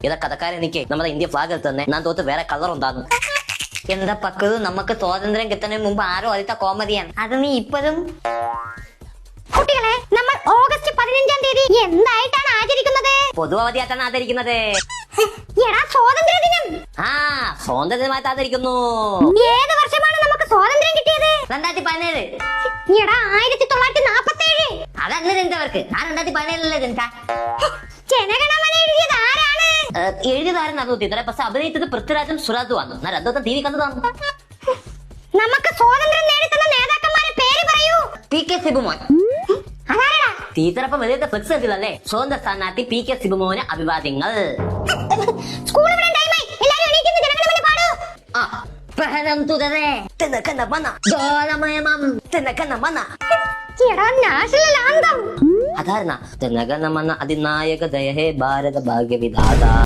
ഇതാ കഥക്കാരൻ എനിക്ക് നമ്മുടെ ഇന്ത്യ ഫ്ലാഗ് തന്നെ ഞാൻ തോത്ത് വേറെ കളർ ഉണ്ടാകുന്നു. എന്താ പക്കത് നമുക്ക് സ്വാതന്ത്ര്യം കിട്ടുന്നതിന് മുമ്പ് ആരോ അടുത്ത കോമഡിയാണ് അത് നീ ഇപ്പോഴും. കുട്ടികളെ, നമ്മൾ ഓഗസ്റ്റ് 15-ാം തീയതി എന്തായിട്ടാണ് ആചരിക്കുന്നത്? പൊതു അവധിയായിട്ടാണ് ആദരിക്കുന്നത്. എടാ, സ്വാതന്ത്ര്യ ദിനം. ആ, സ്വാതന്ത്ര്യമായിട്ട് ആദരിക്കുന്നു. ഏത് വർഷമാണ് നമുക്ക് സ്വാതന്ത്ര്യം കിട്ടിയത്? 2017. എടാ, 1947. അതല്ല ജനിച്ചവർക്ക്. ആ 2017 ജനിച്ച. ജനഗണമന എഴുതിയത് ആരാണ്? എഴുതിയതാരും ഇത്ര പക്ഷെ അഭിനയിച്ചത് പൃഥ്വിരാജും സുരാജുമാണ്. ഞാൻ രണ്ടോത്തം TV കണ്ടതാണ്. നമുക്ക് സ്വാതന്ത്ര്യം നേടിത്തന്ന നേതാക്കന്മാരെ പേര് പറയൂ. PK സിബുമോൻ. അതാരാ? ടീച്ചറപ്പം വലിയ ഫ്ലെക്സ് എത്തിയതല്ലേ. സ്വതന്ത്ര സ്ഥാനാർത്ഥി PK സിബുമോന് അഭിവാദ്യങ്ങൾ. സ്കൂൾ വിടാൻ ടൈമായി. എല്ലാവരും എണീറ്റ് ജനഗണമന പാടൂ. പഹരം തുടരെ തിനക്കന്ന മന ഗോളമയമം തിനക്കന്ന മന. എടാ, നാഷണൽ ആന്തം അതാരണ തിനകന മന അതിനായക ദയ ഹേ ഭാരത ഭാഗ്യ വിധാത.